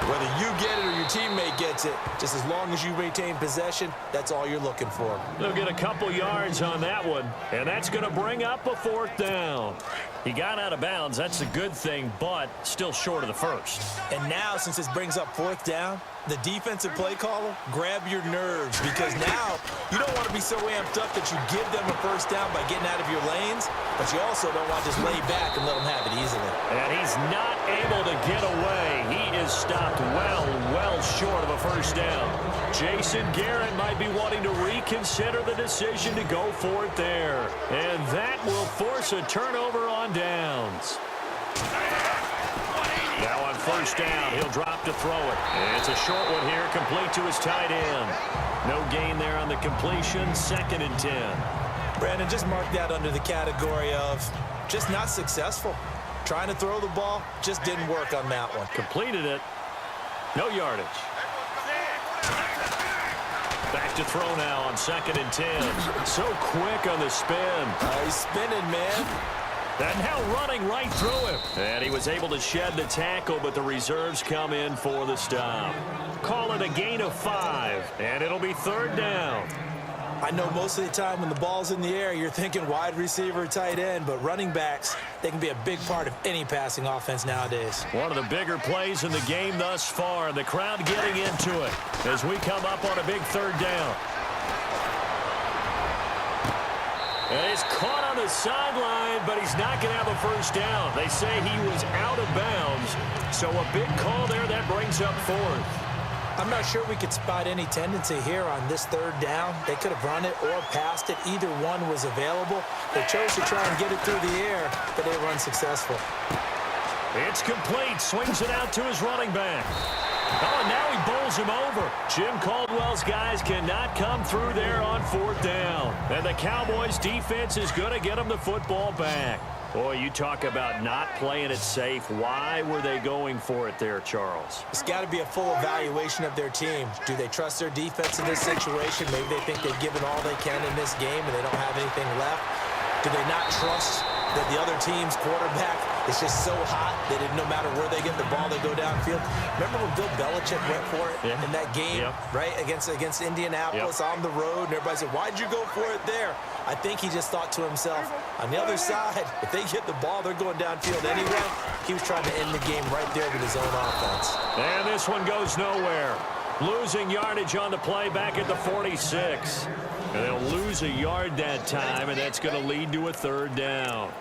whether you get it or your teammate gets it, just as long as you maintain possession, that's all you're looking for.
They'll get a couple yards on that one, and that's going to bring up a 4th down. He got out of bounds. That's a good thing, but still short of the first.
And now, since this brings up 4th down, the defensive play caller, grab your nerves, because now you don't want to be so amped up that you give them a first down by getting out of your lanes, but you also don't want to just lay back and let them have it easily.
And he's not able to get away. He is stopped well short of a first down. Jason Garrett might be wanting to reconsider the decision to go for it there. And that will force a turnover on downs. Now on first down, he'll drop to throw it. And it's a short one here, complete to his tight end. No gain there on the completion, 2nd and 10.
Brandon, just mark that under the category of just not successful. Trying to throw the ball, just didn't work on that one.
Completed it, no yardage. Back to throw now on 2nd and 10. So quick on the spin.
He's spinning, man.
And now running right through him. And he was able to shed the tackle, but the reserves come in for the stop. Call it a gain of 5, and it'll be 3rd down.
I know most of the time when the ball's in the air, you're thinking wide receiver, tight end, but running backs, they can be a big part of any passing offense nowadays.
One of the bigger plays in the game thus far. The crowd getting into it as we come up on a big 3rd down. And he's caught on the sideline, but he's not going to have a first down. They say he was out of bounds, so a big call there that brings up 4th.
I'm not sure we could spot any tendency here on this 3rd down. They could have run it or passed it. Either one was available. They chose to try and get it through the air, but they were unsuccessful.
It's complete. Swings it out to his running back. Oh, and now he bowls him over. Jim Caldwell's guys cannot come through there on 4th down. And the Cowboys' defense is going to get them the football back. Boy, you talk about not playing it safe. Why were they going for it there, Charles?
It's got to be a full evaluation of their team. Do they trust their defense in this situation? Maybe they think they've given all they can in this game and they don't have anything left. Do they not trust that the other team's quarterback is just so hot that no matter where they get the ball, they go downfield? Remember when Bill Belichick went for it in that game, right, against Indianapolis on the road, and everybody said, why'd you go for it there? I think he just thought to himself, on the other side, if they get the ball, they're going downfield anyway. He was trying to end the game right there with his own offense.
And this one goes nowhere. Losing yardage on the play back at the 46. And they'll lose a yard that time, and that's going to lead to a third down.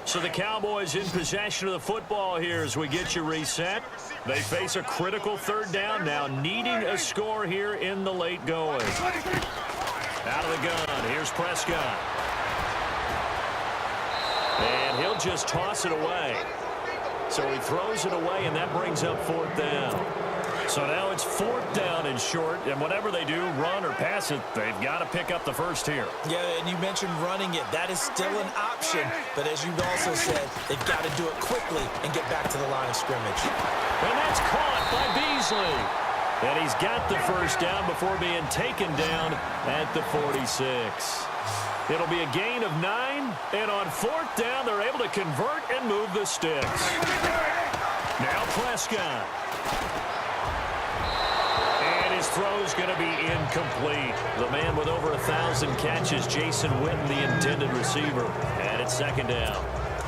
So the Cowboys in possession of the football here as we get you reset. They face a critical third down now, needing a score here in the late going. Out of the gun, here's Prescott. And he'll just toss it away. So he throws it away, and that brings up fourth down. So now it's fourth down and short, and whatever they do, run or pass it, they've got to pick up the first here.
Yeah, and you mentioned running it. That is still an option, but as you also said, they've got to do it quickly and get back to the line of scrimmage.
And that's caught by Beasley. And he's got the first down before being taken down at the 46. It'll be a gain of 9, and on fourth down, they're able to convert and move the sticks. Now Prescott. And his throw's going to be incomplete. The man with over 1,000 catches, Jason Witten, the intended receiver. And it's second down.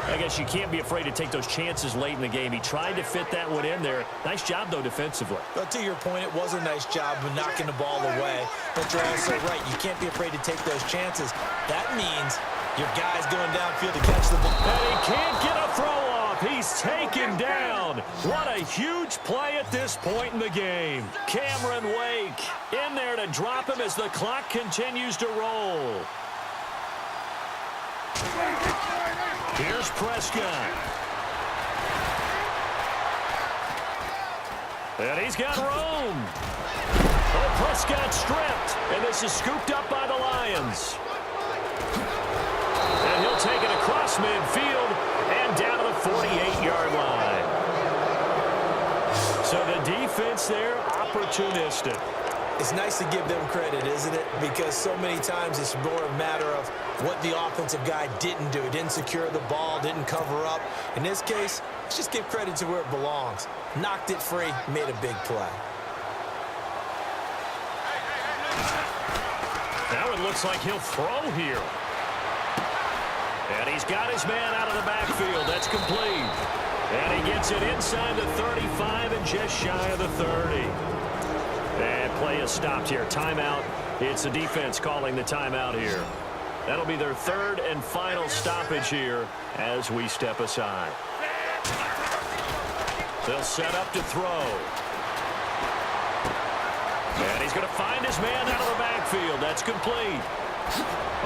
I guess you can't be afraid to take those chances late in the game. He tried to fit that one in there. Nice job, though, defensively.
But to your point, it was a nice job of knocking the ball away. But you're also right. You can't be afraid to take those chances. That means your guy's going downfield to catch the ball.
And he can't get a throw off. He's taken down. What a huge play at this point in the game. Cameron Wake in there to drop him as the clock continues to roll. Here's Prescott. And he's got room. Oh, Prescott stripped. And this is scooped up by the Lions. And he'll take it across midfield and down to the 48-yard line. So the defense there, opportunistic.
It's nice to give them credit, isn't it? Because so many times it's more a matter of what the offensive guy didn't do. He didn't secure the ball, didn't cover up. In this case, let's just give credit to where it belongs. Knocked it free, made a big play.
Now it looks like he'll throw here. And he's got his man out of the backfield. That's complete. And he gets it inside the 35 and just shy of the 30. And play is stopped here. Timeout. It's the defense calling the timeout here. That'll be their third and final stoppage here as we step aside. They'll set up to throw. And he's going to find his man out of the backfield. That's complete.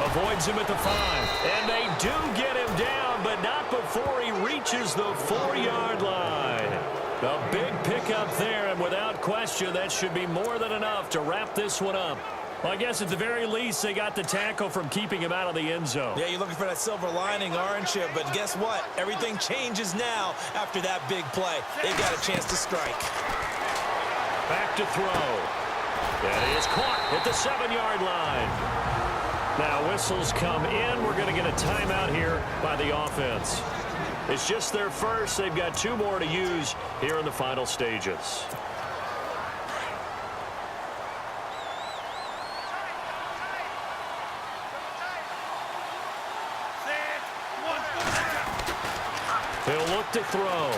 Avoids him at the 5. And they do get him down, but not before he reaches the 4-yard line. A big pickup there, and without question, that should be more than enough to wrap this one up. Well, I guess at the very least, they got the tackle from keeping him out of the end zone.
Yeah, you're looking for that silver lining, aren't you? But guess what? Everything changes now after that big play. They got a chance to strike.
Back to throw. That is caught at the 7-yard line. Now whistles come in. We're going to get a timeout here by the offense. It's just their first. They've got 2 more to use here in the final stages. He'll look to throw.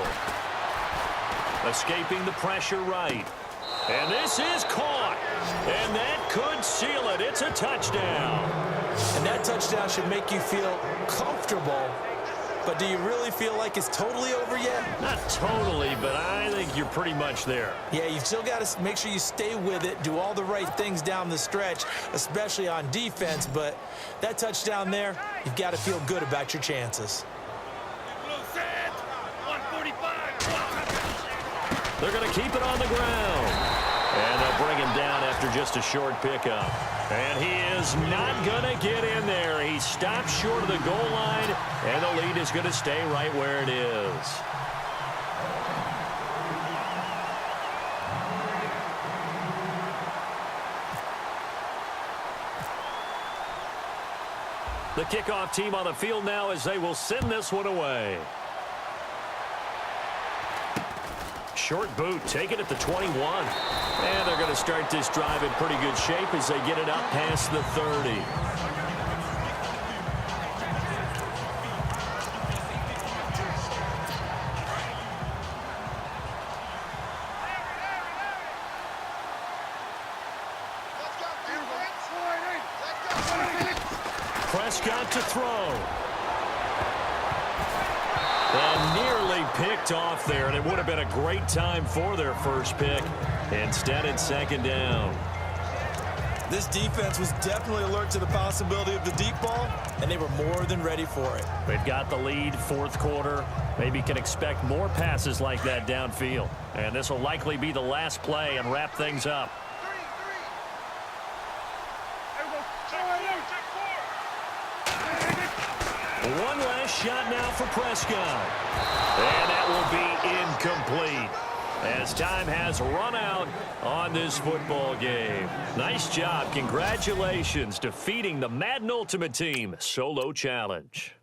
Escaping the pressure right. And this is caught. And that could seal it. It's a touchdown.
And that touchdown should make you feel comfortable. But do you really feel like it's totally over yet?
Not totally, but I think you're pretty much there.
Yeah, you've still got to make sure you stay with it, do all the right things down the stretch, especially on defense. But that touchdown there, you've got to feel good about your chances.
They're going to keep it on the ground. And they'll bring him down after just a short pickup. And he is not going to get in there. He stopped short of the goal line, and the lead is going to stay right where it is. The kickoff team on the field now as they will send this one away. Short boot, taken at the 21. And they're going to start this drive in pretty good shape as they get it up past the 30. Prescott to throw. And nearly picked off there, and it would have been a great time for their first pick. Instead, it's second down.
This defense was definitely alert to the possibility of the deep ball, and they were more than ready for it.
They've got the lead, fourth quarter. Maybe can expect more passes like that downfield. And this will likely be the last play and wrap things up. One last shot now for Prescott. And that will be incomplete as time has run out on this football game. Nice job. Congratulations defeating the Madden Ultimate Team Solo Challenge.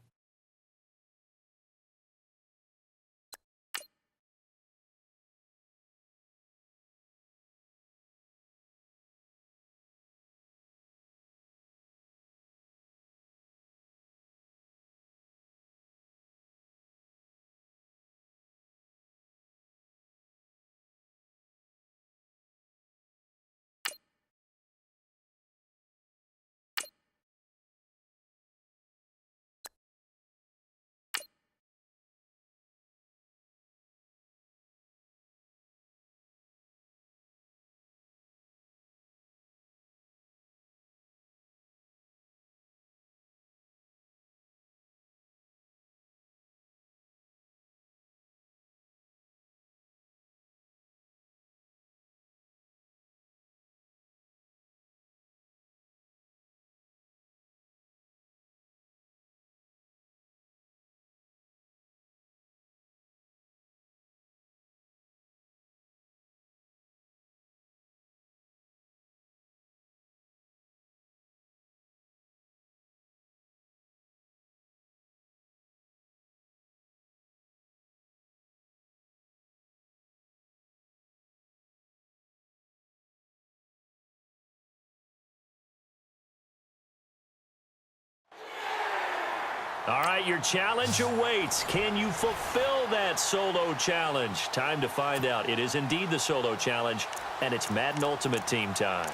All right, your challenge awaits. Can you fulfill that solo challenge? Time to find out. It is indeed the solo challenge, and it's Madden Ultimate Team time.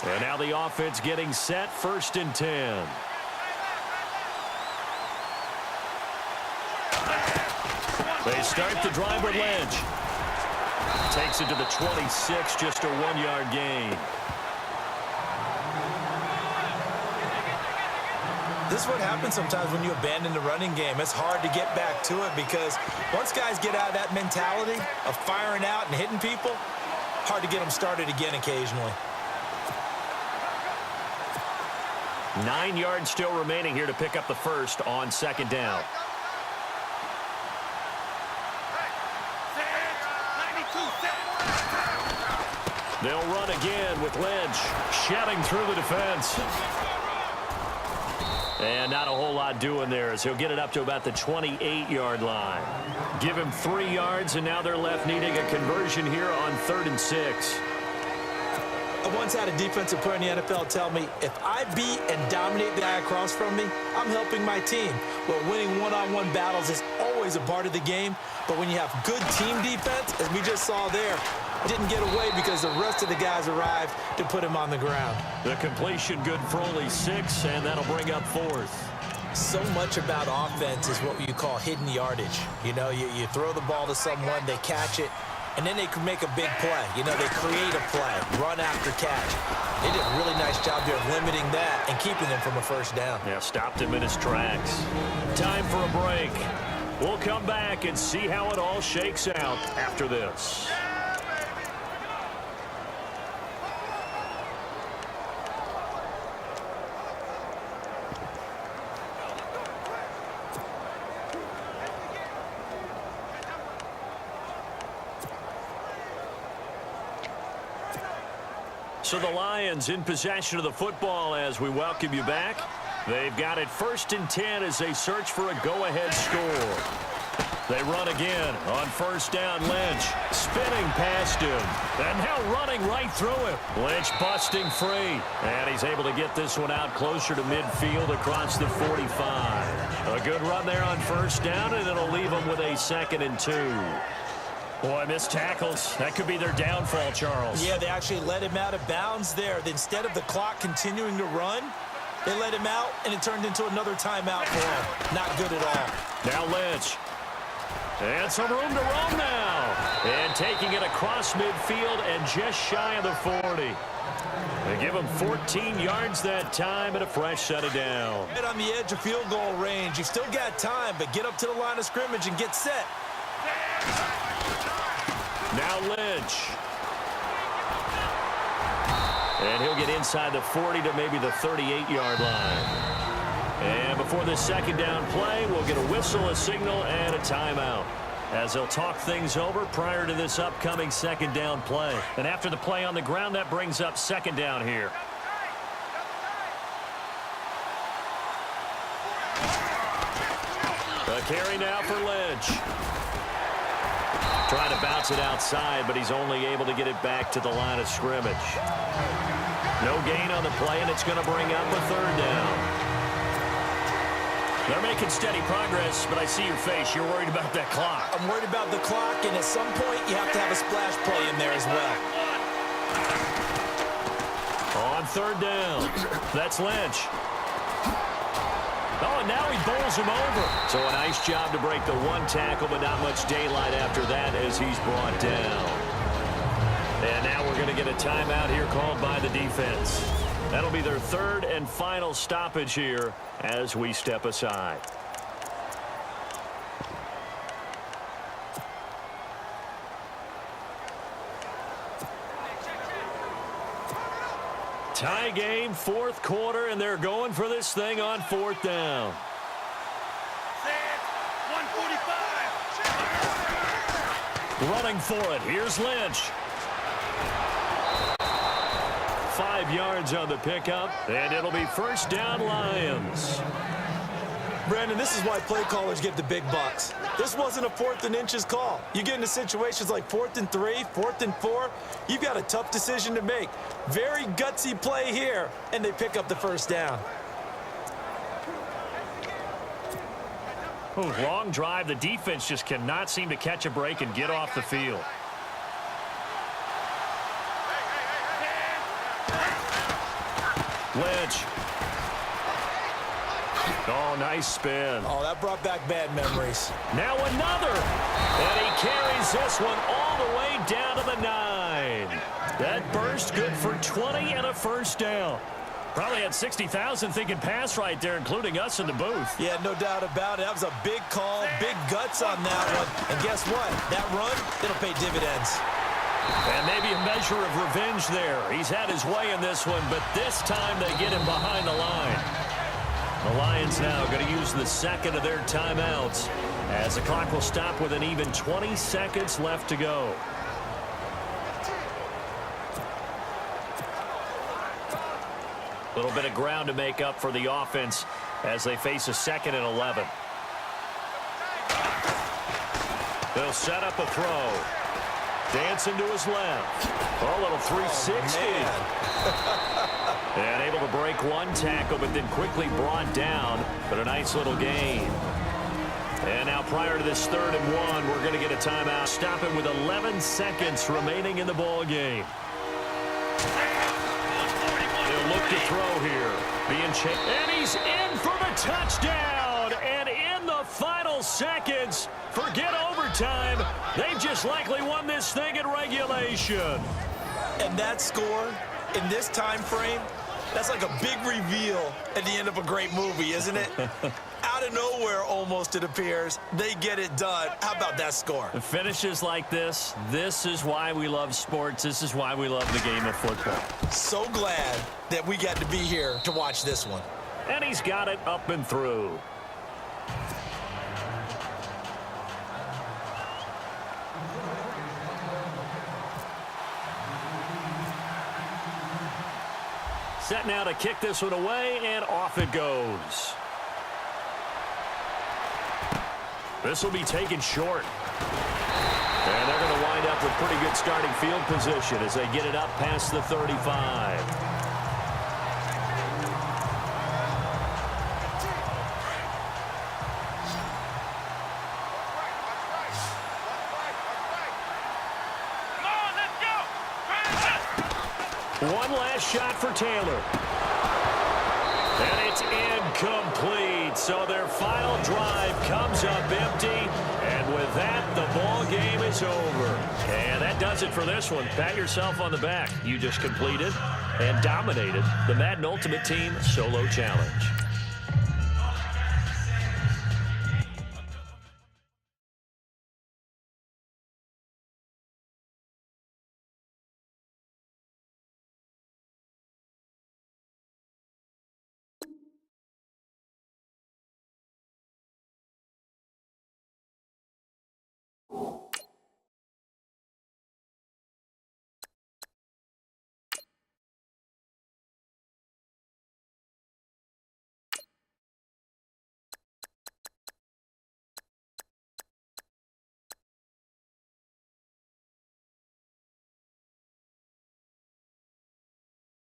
And now the offense getting set, 1st and 10. They start the drive with Lynch. Takes it to the 26, just a 1-yard gain.
This is what happens sometimes when you abandon the running game. It's hard to get back to it because once guys get out of that mentality of firing out and hitting people, hard to get them started again occasionally.
9 yards still remaining here to pick up the first on 2nd down. They'll run again with Lynch shedding through the defense. And not a whole lot doing there as he'll get it up to about the 28-yard line. Give him 3 yards, and now they're left needing a conversion here on 3rd and 6.
I once had a defensive player in the NFL tell me, if I beat and dominate the guy across from me, I'm helping my team. Well, winning one-on-one battles is always a part of the game, but when you have good team defense, as we just saw there, didn't get away because the rest of the guys arrived to put him on the ground.
The completion good for only 6, and that'll bring up 4th.
So much about offense is what you call hidden yardage. You know, you throw the ball to someone, they catch it, and then they can make a big play. You know, they create a play, run after catch. They did a really nice job there of limiting that and keeping him from a 1st down.
Yeah, stopped him in his tracks. Time for a break. We'll come back and see how it all shakes out after this. So the Lions in possession of the football as we welcome you back. They've got it 1st and 10 as they search for a go-ahead score. They run again on 1st down. Lynch spinning past him and now running right through him. Lynch busting free, and he's able to get this one out closer to midfield across the 45. A good run there on 1st down, and it'll leave them with a 2nd and 2. Boy, missed tackles. That could be their downfall, Charles.
Yeah, they actually let him out of bounds there. Instead of the clock continuing to run, they let him out, and it turned into another timeout for him. Not good at all.
Now Lynch. And some room to roam now. And taking it across midfield and just shy of the 40. They give him 14 yards that time and a fresh set of down.
Right on the edge of field goal range. You've still got time, but get up to the line of scrimmage and get set.
Now Lynch. And he'll get inside the 40 to maybe the 38-yard line. And before this 2nd down play, we'll get a whistle, a signal, and a timeout as they'll talk things over prior to this upcoming 2nd down play. And after the play on the ground, that brings up 2nd down here. A carry now for Lynch. Trying to bounce it outside, but he's only able to get it back to the line of scrimmage. No gain on the play, and it's going to bring up a 3rd down. They're making steady progress, but I see your face. You're worried about that clock.
I'm worried about the clock, and at some point, you have to have a splash play in there as well.
On 3rd down, that's Lynch. Oh, and now he bowls him over. So a nice job to break the 1 tackle, but not much daylight after that as he's brought down. And now we're going to get a timeout here called by the defense. That'll be their 3rd and final stoppage here as we step aside. Tie game, 4th quarter, and they're going for this thing on 4th down.
145.
Running for it. Here's Lynch. 5 yards on the pickup, and it'll be 1st down Lions.
Brandon, this is why play callers get the big bucks. This wasn't a 4th and inches call. You get into situations like 4th and 3, 4th and 4. You've got a tough decision to make. Very gutsy play here, and they pick up the 1st down.
Ooh, long drive. The defense just cannot seem to catch a break and get off the field. Lynch. Oh, nice spin.
Oh, that brought back bad memories.
Now another. And he carries this one all the way down to the 9. That burst good for 20 and a 1st down. Probably had 60,000 thinking pass right there, including us in the booth.
Yeah, no doubt about it. That was a big call, big guts on that one. And guess what? That run, it'll pay dividends.
And maybe a measure of revenge there. He's had his way in this one, but this time they get him behind the line. The Lions now going to use the 2nd of their timeouts as the clock will stop with an even 20 seconds left to go. A little bit of ground to make up for the offense as they face a 2nd and 11. They'll set up a throw. Dancing to his left. Oh, a little 360. And able to break 1 tackle, but then quickly brought down. But a nice little gain. And now prior to this 3rd and 1, we're going to get a timeout. Stop it with 11 seconds remaining in the ball game. They'll look to throw here. Being chased. And he's in for the touchdown. And in the final seconds, forget overtime. They've just likely won this thing in regulation.
And that score in this time frame, that's like a big reveal at the end of a great movie, isn't it? Out of nowhere, almost, it appears. They get it done. How about that score?
The finishes like this is why we love sports. This is why we love the game of football.
So glad that we got to be here to watch this one.
And he's got it up and through. Set now to kick this one away, and off it goes. This will be taken short. And they're going to wind up with pretty good starting field position as they get it up past the 35. One last shot for Taylor. And it's incomplete. So their final drive comes up empty. And with that, the ball game is over. And that does it for this one. Pat yourself on the back. You just completed and dominated the Madden Ultimate Team Solo Challenge.